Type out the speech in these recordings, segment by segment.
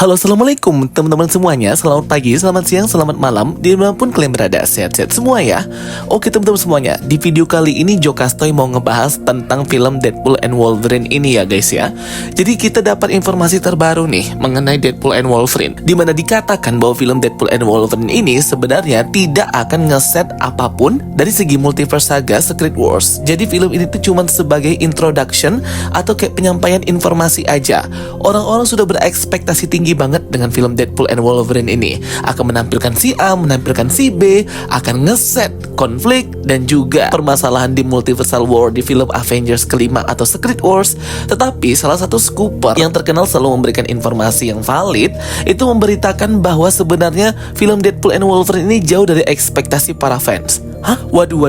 Halo, assalamualaikum teman-teman semuanya. Selamat pagi, selamat siang, selamat malam, dimanapun kalian berada, sehat-sehat semua ya. Oke teman-teman semuanya, di video kali ini Jokastoy mau ngebahas tentang film Deadpool and Wolverine ini ya guys ya. Jadi kita dapat informasi terbaru nih mengenai Deadpool and Wolverine, dimana dikatakan bahwa film Deadpool and Wolverine ini sebenarnya tidak akan ngeset apapun dari segi multiverse saga Secret Wars. Jadi film ini tuh cuma sebagai introduction atau kayak penyampaian informasi aja. Orang-orang sudah berekspektasi tinggi banget dengan film Deadpool and Wolverine ini. Akan menampilkan si A, menampilkan si B, akan ngeset konflik dan juga permasalahan di multiversal war di film Avengers kelima atau Secret Wars. Tetapi salah satu scooper yang terkenal selalu memberikan informasi yang valid itu memberitakan bahwa sebenarnya film Deadpool and Wolverine ini jauh dari ekspektasi para fans. Hah? Waduh.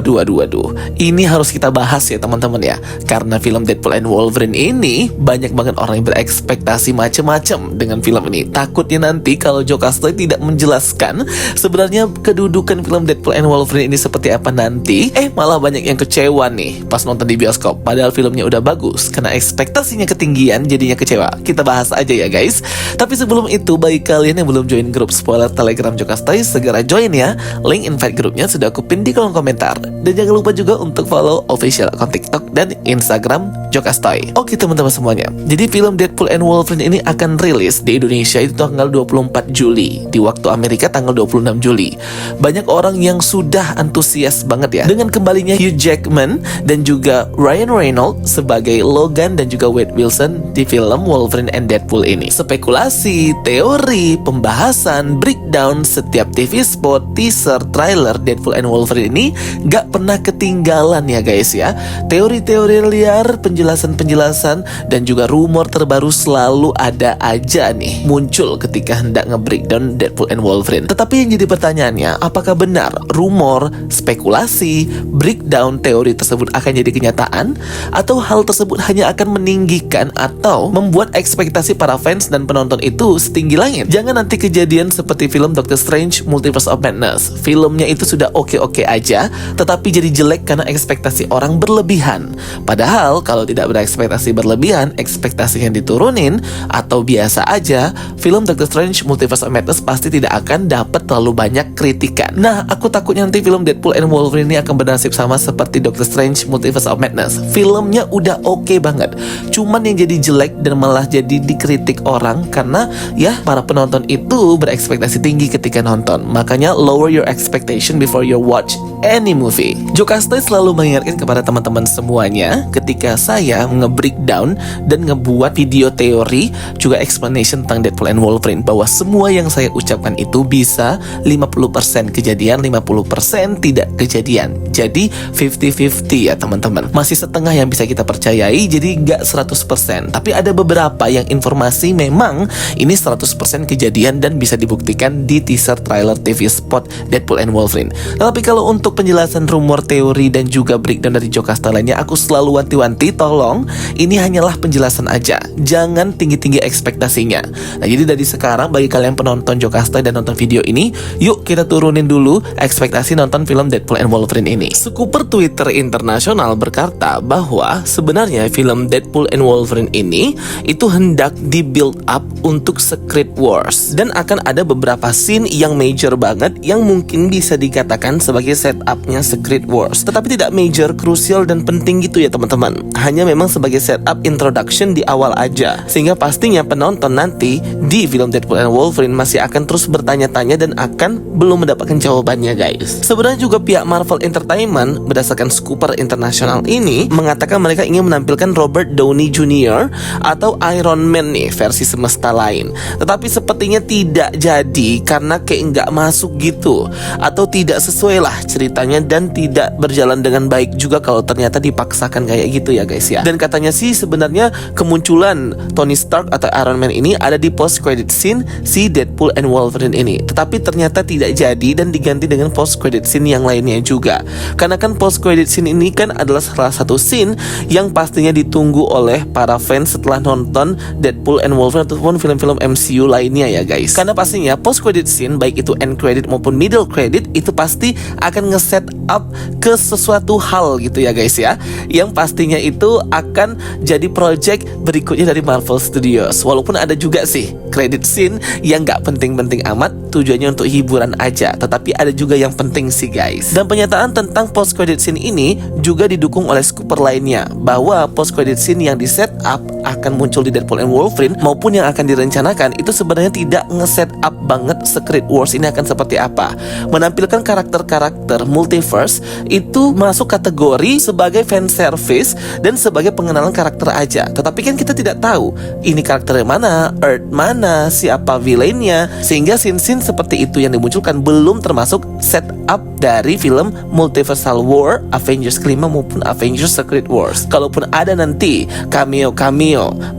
Ini harus kita bahas ya teman-teman ya. Karena film Deadpool and Wolverine ini banyak banget orang yang berekspektasi macam-macam dengan film ini. Takutnya nanti kalau Jokastoy tidak menjelaskan sebenarnya kedudukan film Deadpool and Wolverine ini seperti apa nanti, malah banyak yang kecewa nih pas nonton di bioskop. Padahal filmnya udah bagus, karena ekspektasinya ketinggian jadinya kecewa. Kita bahas aja ya guys. Tapi sebelum itu, bagi kalian yang belum join grup spoiler Telegram Jokastoy, segera join ya. Link invite grupnya sudah aku pin di kolom komentar. Dan jangan lupa juga untuk follow official akun TikTok dan Instagram Jokastoy. Oke teman-teman semuanya, jadi film Deadpool and Wolverine ini akan rilis di Indonesia itu tanggal 24 Juli, di waktu Amerika tanggal 26 Juli. Banyak orang yang sudah antusias banget ya dengan kembalinya Hugh Jackman dan juga Ryan Reynolds sebagai Logan dan juga Wade Wilson di film Wolverine and Deadpool ini. Spekulasi, teori, pembahasan, breakdown setiap TV spot, teaser, trailer Deadpool and Wolverine ini gak pernah ketinggalan ya guys ya. Teori-teori liar, penjelasan-penjelasan dan juga rumor terbaru selalu ada aja nih muncul ketika hendak nge-breakdown Deadpool and Wolverine. Tetapi yang jadi pertanyaannya, apakah benar rumor, spekulasi, breakdown teori tersebut akan jadi kenyataan, atau hal tersebut hanya akan meninggikan atau membuat ekspektasi para fans dan penonton itu setinggi langit? Jangan nanti kejadian seperti film Doctor Strange Multiverse of Madness. Filmnya itu sudah oke-oke aja, tetapi jadi jelek karena ekspektasi orang berlebihan. Padahal kalau tidak berekspektasi berlebihan, ekspektasinya diturunin atau biasa aja, film Doctor Strange Multiverse of Madness pasti tidak akan dapat terlalu banyak kritikan. Nah, aku takutnya nanti film Deadpool and Wolverine ini akan bernasib sama seperti Doctor Strange Multiverse of Madness. Filmnya udah oke banget, cuman yang jadi jelek dan malah jadi dikritik orang karena ya para penonton itu berekspektasi tinggi ketika nonton. Makanya lower your expectation before you watch any movie. Jokastoy selalu mengingatkan kepada teman-teman semuanya ketika saya nge-breakdown dan ngebuat video teori juga explanation tentang Deadpool and Wolverine, bahwa semua yang saya ucapkan itu bisa 50% kejadian, 50% tidak kejadian. Jadi 50-50 ya teman-teman. Masih setengah yang bisa kita percayai, jadi nggak 100%. Tapi ada beberapa yang informasi memang ini 100% kejadian dan bisa dibuktikan di teaser trailer TV spot Deadpool and Wolverine. Tapi kalau untuk penjelasan rumor, teori dan juga breakdown dari Jokastoy lainnya, aku selalu wanti-wanti, tolong ini hanyalah penjelasan aja, jangan tinggi-tinggi ekspektasinya. Nah, jadi dari sekarang bagi kalian penonton Jokastoy dan nonton video ini, yuk kita turunin dulu ekspektasi nonton film Deadpool and Wolverine ini. Skuper Twitter internasional berkata bahwa sebenarnya film Deadpool and Wolverine ini itu hendak di-build up untuk Secret Wars, dan akan ada beberapa scene yang major banget yang mungkin bisa dikatakan sebagai setupnya Secret Wars, tetapi tidak major, krusial dan penting gitu ya teman-teman. Hanya memang sebagai setup introduction di awal aja, sehingga pastinya penonton nanti di film Deadpool and Wolverine masih akan terus bertanya-tanya dan akan belum mendapatkan jawabannya guys. Sebenarnya juga pihak Marvel Entertainment berdasarkan Skuper internasional ini mengatakan mereka ingin menampilkan Robert Downey Jr. atau Iron Man nih versi semesta lain, tetapi sepertinya tidak jadi karena kayak nggak masuk gitu, atau tidak sesuai lah ceritanya dan tidak berjalan dengan baik juga kalau ternyata dipaksakan kayak gitu ya guys ya. Dan katanya sih sebenarnya kemunculan Tony Stark atau Iron Man ini ada di post credit scene si Deadpool and Wolverine ini, tetapi ternyata tidak jadi dan diganti dengan post credit scene yang lainnya juga. Karena kan post credit scene ini kan adalah salah satu scene yang pastinya ditunggu oleh para fans setelah nonton Deadpool and Wolverine ataupun film-film MCU lainnya ya guys. Karena pastinya post credit scene baik itu end credit maupun middle credit itu pasti akan nge-set up ke sesuatu hal gitu ya guys ya, yang pastinya itu akan jadi project berikutnya dari Marvel Studios. Walaupun ada juga sih sih credit scene yang gak penting-penting amat, tujuannya untuk hiburan aja, tetapi ada juga yang penting sih guys. Dan pernyataan tentang post credit scene ini juga didukung oleh scooper lainnya, bahwa post credit scene yang di set up akan muncul di Deadpool and Wolverine maupun yang akan direncanakan itu sebenarnya tidak nge-set up banget Secret Wars ini akan seperti apa. Menampilkan karakter-karakter multiverse itu masuk kategori sebagai fan service dan sebagai pengenalan karakter aja. Tetapi kan kita tidak tahu ini karakter yang mana, Earth mana, siapa villainnya, sehingga scene-scene seperti itu yang dimunculkan belum termasuk setup dari film Multiversal War, Avengers kelima maupun Avengers Secret Wars. Kalaupun ada nanti cameo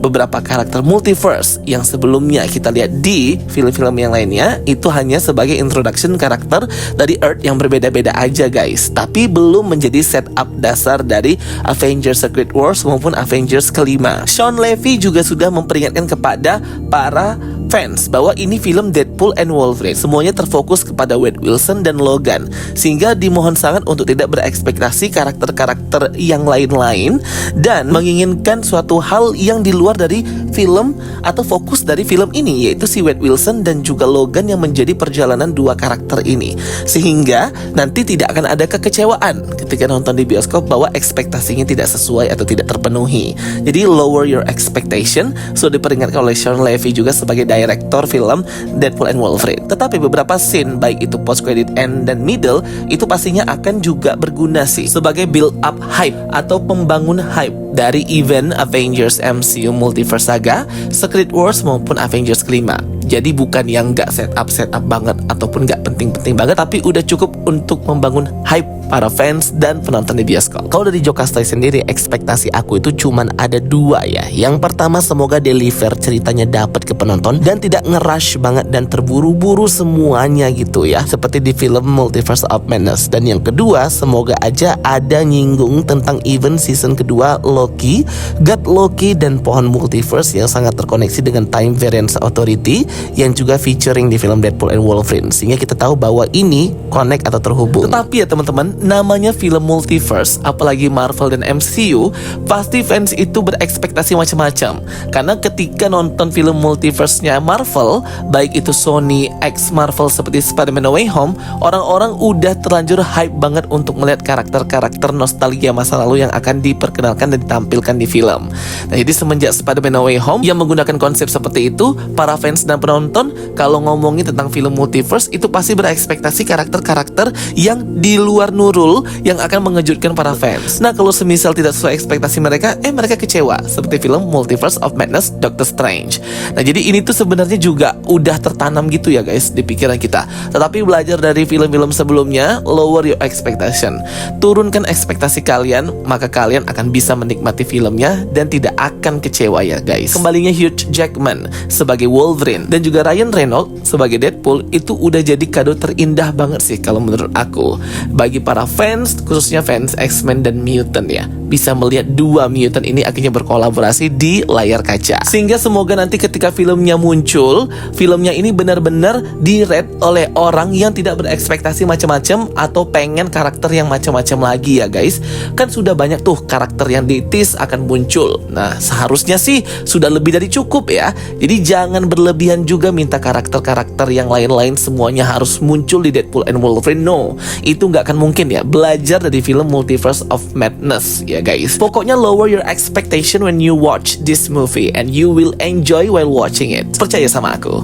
beberapa karakter multiverse yang sebelumnya kita lihat di film-film yang lainnya, itu hanya sebagai introduction karakter dari Earth yang berbeda-beda aja guys, tapi belum menjadi setup dasar dari Avengers Secret Wars maupun Avengers kelima. Sean Levy juga sudah memperingatkan kepada para fans bahwa ini film Deadpool and Wolverine, semuanya terfokus kepada Wade Wilson dan Logan, sehingga dimohon sangat untuk tidak berekspektasi karakter-karakter yang lain-lain dan menginginkan suatu hal yang di luar dari film atau fokus dari film ini, yaitu si Wade Wilson dan juga Logan yang menjadi perjalanan dua karakter ini, sehingga nanti tidak akan ada kekecewaan ketika nonton di bioskop bahwa ekspektasinya tidak sesuai atau tidak terpenuhi. Jadi lower your expectation. So diperingatkan oleh Sean Levy juga sebagai direktor film Deadpool and Wolverine. Tetapi beberapa scene baik itu post credit end dan middle itu pastinya akan juga berguna sih sebagai build up hype atau pembangun hype dari event Avengers MCU Multiverse Saga, Secret Wars maupun Avengers kelima. Jadi bukan yang gak setup banget ataupun gak penting-penting banget, tapi udah cukup untuk membangun hype para fans dan penonton di bioskop. Kalau dari Jokastoy sendiri, ekspektasi aku itu cuman ada dua ya. Yang pertama, semoga deliver ceritanya dapat ke penonton dan tidak nge-rush banget dan terburu-buru semuanya gitu ya, seperti di film Multiverse of Madness. Dan yang kedua, semoga aja ada nyinggung tentang event season kedua Loki, God Loki, dan pohon multiverse yang sangat terkoneksi dengan Time Variance Authority yang juga featuring di film Deadpool and Wolverine, sehingga kita tahu bahwa ini connect atau terhubung. Tetapi ya teman-teman, namanya film multiverse, apalagi Marvel dan MCU, pasti fans itu berekspektasi macam-macam. Karena ketika nonton film multiverse-nya Marvel, baik itu Sony X Marvel seperti Spider-Man No Way Home, orang-orang udah terlanjur hype banget untuk melihat karakter-karakter nostalgia masa lalu yang akan diperkenalkan dan ditampilkan di film. Nah, jadi semenjak Spider-Man No Way Home yang menggunakan konsep seperti itu, para fans dan penonton kalau ngomongin tentang film multiverse itu pasti berekspektasi karakter-karakter yang di luar nurul yang akan mengejutkan para fans. Nah, kalau semisal tidak sesuai ekspektasi mereka, mereka kecewa, seperti film Multiverse of Madness Doctor Strange. Nah, jadi ini tuh sebenarnya juga udah tertanam gitu ya guys di pikiran kita. Tetapi belajar dari film-film sebelumnya, lower your expectation, turunkan ekspektasi kalian, maka kalian akan bisa menikmati filmnya dan tidak akan kecewa ya guys. Kembalinya Hugh Jackman sebagai Wolverine dan juga Ryan Reynolds sebagai Deadpool itu udah jadi kado terindah banget sih kalau menurut aku. Bagi para fans, khususnya fans X-Men dan Mutant ya, bisa melihat dua mutant ini akhirnya berkolaborasi di layar kaca. Sehingga semoga nanti ketika filmnya muncul, filmnya ini benar-benar di-rate oleh orang yang tidak berekspektasi macam-macam atau pengen karakter yang macam-macam lagi ya guys. Kan sudah banyak tuh karakter yang di-tease akan muncul. Nah, seharusnya sih sudah lebih dari cukup ya. Jadi jangan berlebihan juga minta karakter-karakter yang lain-lain semuanya harus muncul di Deadpool and Wolverine. No, itu nggak akan mungkin ya. Belajar dari film Multiverse of Madness ya guys. Pokoknya lower your expectation when you watch this movie and you will enjoy while watching it. Percaya sama aku.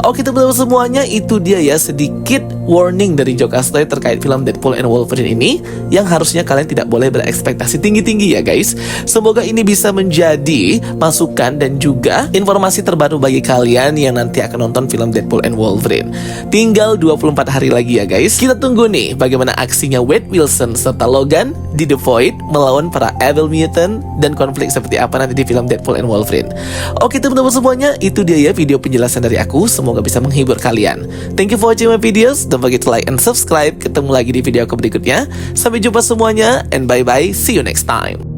Oke teman-teman semuanya, itu dia ya sedikit warning dari Jokastoy terkait film Deadpool and Wolverine ini yang harusnya kalian tidak boleh berekspektasi tinggi-tinggi ya guys. Semoga ini bisa menjadi masukan dan juga informasi terbaru bagi kalian yang nanti akan nonton film Deadpool and Wolverine. Tinggal 24 hari lagi ya guys. Kita tunggu nih bagaimana aksinya Wade Wilson serta Logan di The Void melawan para Evil Mutant dan konflik seperti apa nanti di film Deadpool and Wolverine. Oke teman-teman semuanya, itu dia ya video penjelasan dari aku. Semoga bisa menghibur kalian. Thank you for watching my videos. Don't forget to like and subscribe. Ketemu lagi di video aku berikutnya. Sampai jumpa semuanya and bye bye. See you next time.